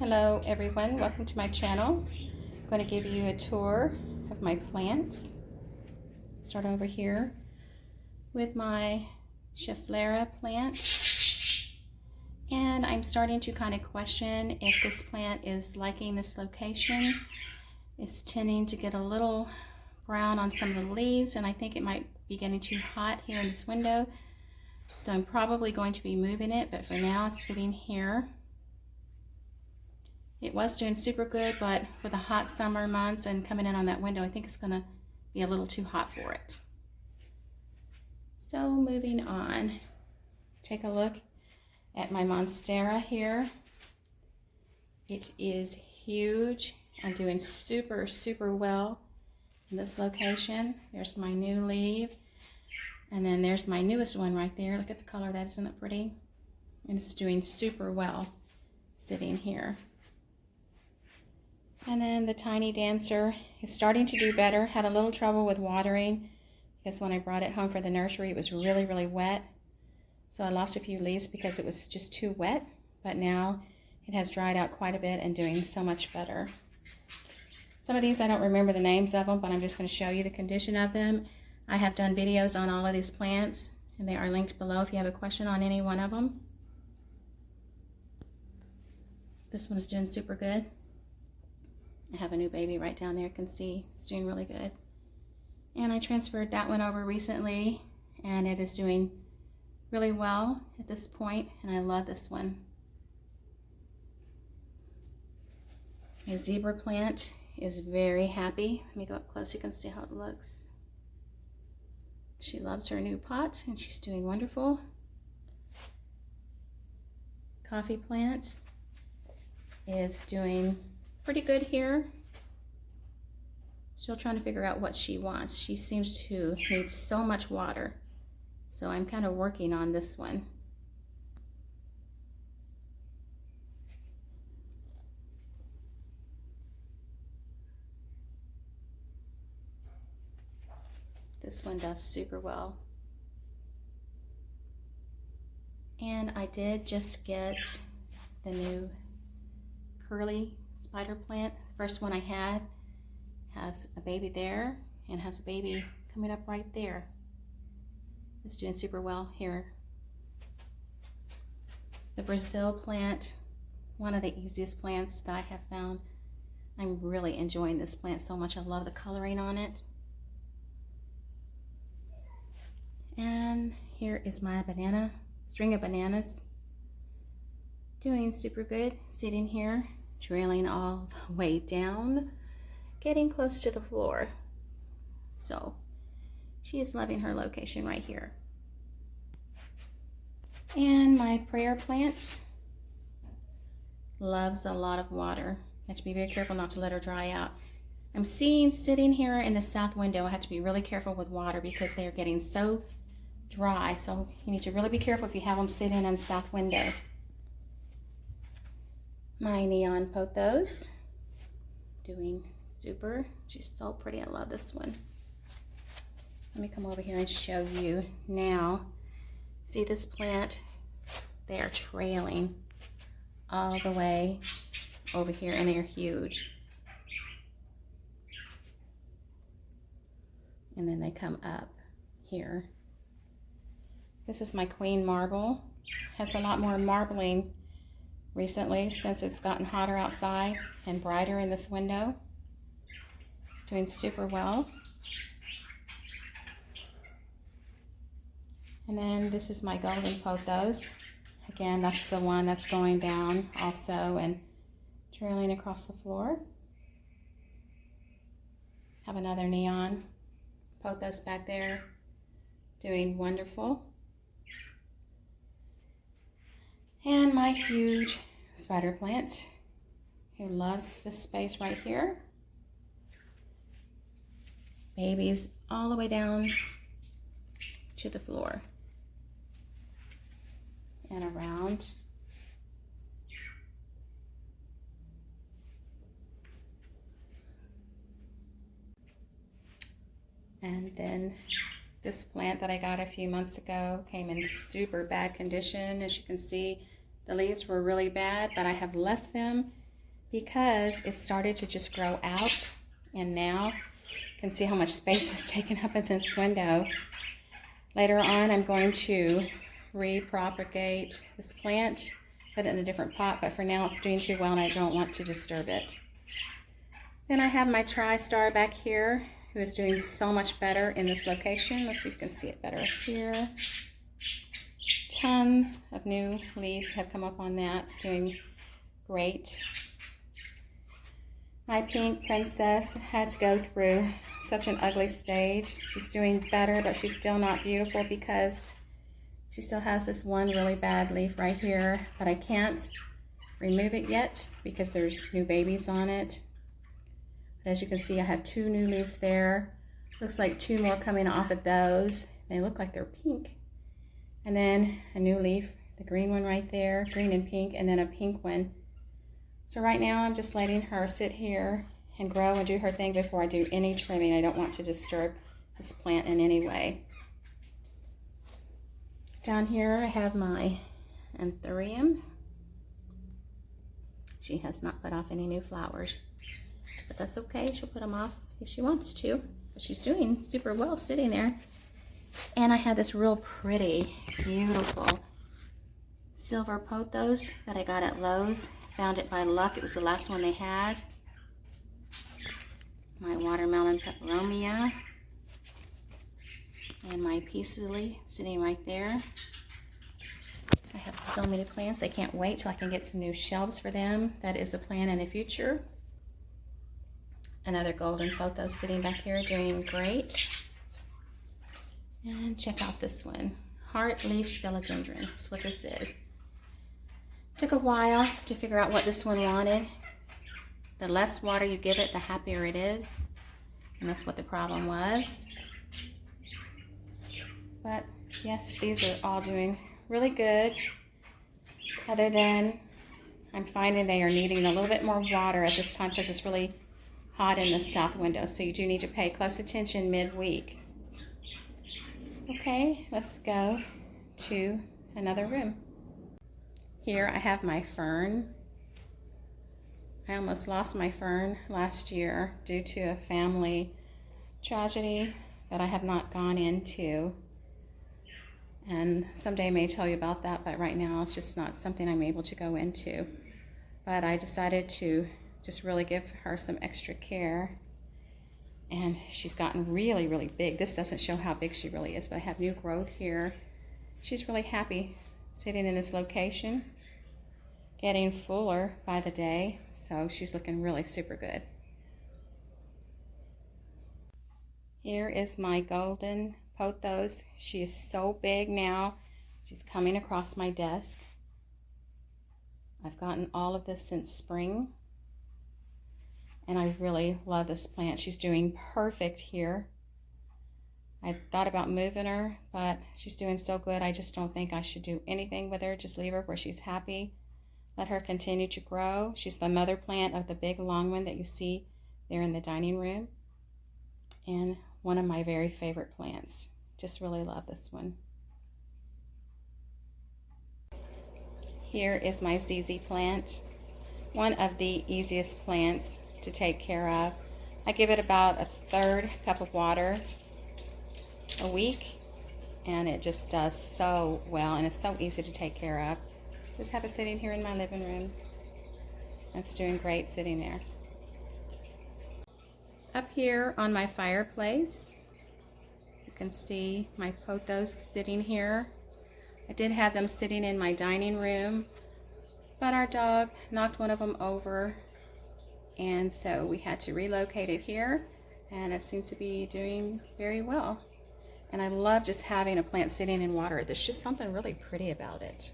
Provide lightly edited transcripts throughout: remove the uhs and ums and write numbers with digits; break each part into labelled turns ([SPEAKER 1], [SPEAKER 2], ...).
[SPEAKER 1] Hello everyone, welcome to my channel. I'm going to give you a tour of my plants. Start over here with my Schefflera plant. And I'm starting to kind of question if this plant is liking this location. It's tending to get a little brown on some of the leaves, and I think it might be getting too hot here in this window. So I'm probably going to be moving it, but for now it's sitting here. It was doing super good, but with the hot summer months and coming in on that window, I think it's going to be a little too hot for it. So moving on, take a look at my Monstera here. It is huge and doing super well in this location. There's my new leaf, and then there's my newest one right there. Look at the color, that isn't that pretty? And it's doing super well sitting here. And then the tiny dancer is starting to do better. Had a little trouble with watering because when I brought it home for the nursery, it was really wet. So I lost a few leaves because it was just too wet. But now it has dried out quite a bit and doing so much better. Some of these I don't remember the names of them, but I'm just going to show you the condition of them. I have done videos on all of these plants, and they are linked below if you have a question on any one of them. This one is doing super good. I have a new baby right down there, you can see it's doing really good. And I transferred that one over recently, and it is doing really well at this point, and I love this one. My zebra plant is very happy. Let me go up close so you can see how it looks. She loves her new pot, and she's doing wonderful. Coffee plant is doing pretty good here. Still trying to figure out what she wants. She seems to need so much water. So I'm kind of working on this one. This one does super well. And I did just get the new curly spider plant. The first one I had has a baby there and has a baby coming up right there. It's doing super well here. The Brazil plant, one of the easiest plants that I have found. I'm really enjoying this plant so much. I love the coloring on it. And here is my banana, string of bananas. Doing super good, sitting here, trailing all the way down, getting close to the floor. So she is loving her location right here. And my prayer plant loves a lot of water. I have to be very careful not to let her dry out. I'm seeing sitting here in the south window, I have to be really careful with water because they are getting so dry. So you need to really be careful if you have them sitting in the south window. My neon pothos, doing super. She's so pretty. I love this one. Let me come over here and show you now. See this plant? They are trailing all the way over here, and they are huge. And then they come up here. This is my queen marble. Has a lot more marbling recently since it's gotten hotter outside and brighter in this window. Doing super well. And then this is my golden pothos. Again, that's the one that's going down also and trailing across the floor. Have another neon pothos back there, doing wonderful. And my huge spider plant, who loves this space right here. Babies all the way down to the floor and around. And then this plant that I got a few months ago came in super bad condition. As you can see, the leaves were really bad, but I have left them because it started to just grow out, and now you can see how much space is taken up in this window. Later on, I'm going to repropagate this plant, put it in a different pot, but for now it's doing too well and I don't want to disturb it. Then I have my Tri-Star back here, who is doing so much better in this location. Let's see if you can see it better here. Tons of new leaves have come up on that. It's doing great. My pink princess had to go through such an ugly stage. She's doing better, but she's still not beautiful because she still has this one really bad leaf right here, but I can't remove it yet because there's new babies on it. But as you can see, I have 2 new leaves there. Looks like 2 more coming off of those. They look like they're pink. And then a new leaf, the green one right there, green and pink, and then a pink one. So right now I'm just letting her sit here and grow and do her thing before I do any trimming. I don't want to disturb this plant in any way. Down here I have my anthurium. She has not put off any new flowers, but that's okay. She'll put them off if she wants to. But she's doing super well sitting there. And I had this real pretty, beautiful silver pothos that I got at Lowe's. Found it by luck. It was the last one they had. My watermelon peperomia. And my peace lily sitting right there. I have so many plants. I can't wait till I can get some new shelves for them. That is a plan in the future. Another golden pothos sitting back here doing great. And check out this one. Heart leaf philodendron. That's what this is. Took a while to figure out what this one wanted. The less water you give it, the happier it is. And that's what the problem was. But yes, these are all doing really good. Other than I'm finding they are needing a little bit more water at this time because it's really hot in the south window. So you do need to pay close attention midweek. Okay, let's go to another room. Here I have my fern. I almost lost my fern last year due to a family tragedy that I have not gone into. And someday I may tell you about that, but right now it's just not something I'm able to go into. But I decided to just really give her some extra care. And she's gotten really, really big. This doesn't show how big she really is, but I have new growth here. She's really happy sitting in this location, getting fuller by the day. So she's looking really super good. Here is my golden pothos. She is so big now. She's coming across my desk. I've gotten all of this since spring. And I really love this plant. She's doing perfect here. I thought about moving her, but she's doing so good. I just don't think I should do anything with her. Just leave her where she's happy. Let her continue to grow. She's the mother plant of the big long one that you see there in the dining room. And one of my very favorite plants. Just really love this one. Here is my ZZ plant. One of the easiest plants to take care of. I give it about a 1/3 cup of water a week, and it just does so well, and it's so easy to take care of. Just have it sitting here in my living room. It's doing great sitting there. Up here on my fireplace, you can see my pothos sitting here. I did have them sitting in my dining room, but our dog knocked one of them over, and so we had to relocate it here, and it seems to be doing very well. And I love just having a plant sitting in water. There's just something really pretty about it.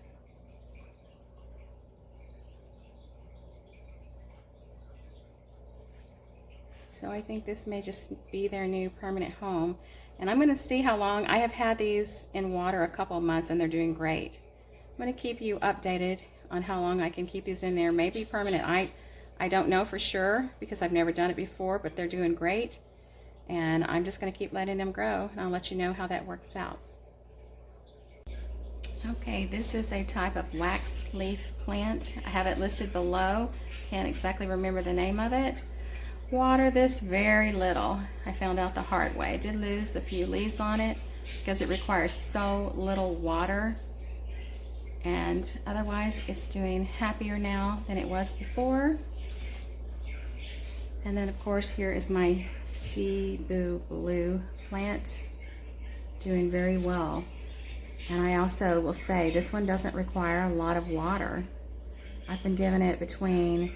[SPEAKER 1] So I think this may just be their new permanent home. And I'm going to see how long. I have had these in water a couple of months and they're doing great. I'm going to keep you updated on how long I can keep these in there. Maybe permanent. I don't know for sure because I've never done it before, but they're doing great. And I'm just going to keep letting them grow, and I'll let you know how that works out. Okay, this is a type of wax leaf plant. I have it listed below. Can't exactly remember the name of it. Water this very little. I found out the hard way. I did lose a few leaves on it because it requires so little water. And otherwise, it's doing happier now than it was before. And then, of course, here is my Cebu Blue plant, doing very well. And I also will say this one doesn't require a lot of water. I've been giving it between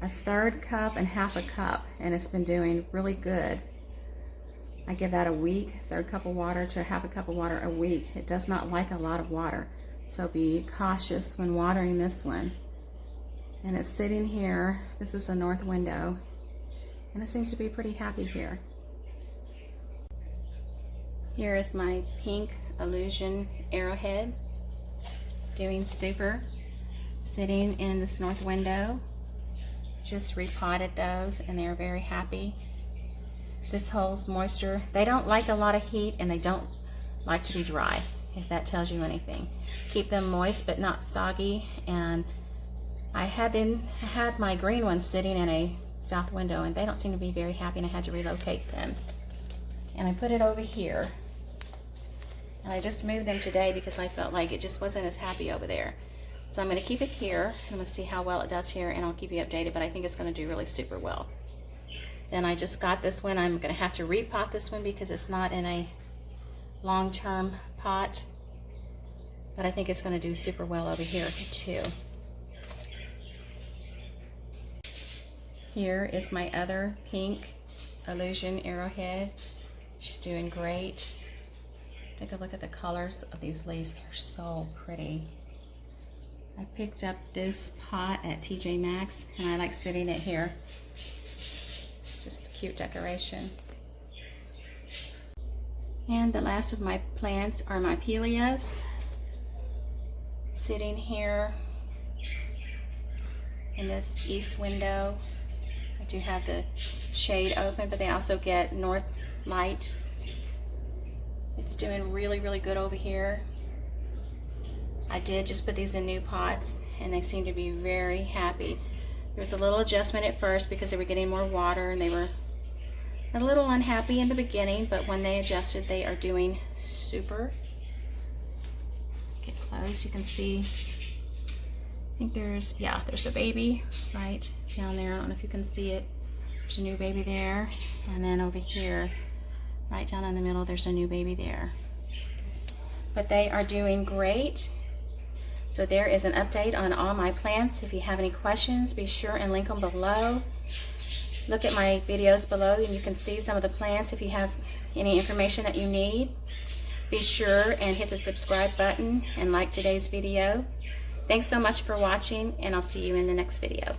[SPEAKER 1] a 1/3 cup and 1/2 cup, and it's been doing really good. I give that a week, 1/3 cup of water to 1/2 cup of water a week. It does not like a lot of water, so be cautious when watering this one. And it's sitting here. This is a north window, and it seems to be pretty happy here. Here is my pink Illusion Arrowhead, doing super, sitting in this north window. Just repotted those and they're very happy. This holds moisture. They don't like a lot of heat and they don't like to be dry, if that tells you anything. Keep them moist but not soggy. And I had my green ones sitting in a south window and they don't seem to be very happy, and I had to relocate them. And I put it over here. And I just moved them today because I felt like it just wasn't as happy over there. So I'm going to keep it here, and I'm going to see how well it does here, and I'll keep you updated, but I think it's going to do really super well. Then I just got this one. I'm going to have to repot this one because it's not in a long-term pot, but I think it's going to do super well over here too. Here is my other pink Illusion Arrowhead. She's doing great. Take a look at the colors of these leaves. They're so pretty. I picked up this pot at TJ Maxx and I like sitting it here. Just a cute decoration. And the last of my plants are my Pelias. Sitting here in this east window. I do have the shade open, but they also get north light. It's doing really, really good over here. I did just put these in new pots and they seem to be very happy. There was a little adjustment at first because they were getting more water and they were a little unhappy in the beginning, but when they adjusted, they are doing super. Get close, you can see, I think there's a baby right down there. I don't know if you can see it. There's a new baby there, and then over here, right down in the middle, there's a new baby there. But they are doing great. So there is an update on all my plants. If you have any questions, be sure and link them below. Look at my videos below and you can see some of the plants if you have any information that you need. Be sure and hit the subscribe button and like today's video. Thanks so much for watching, and I'll see you in the next video.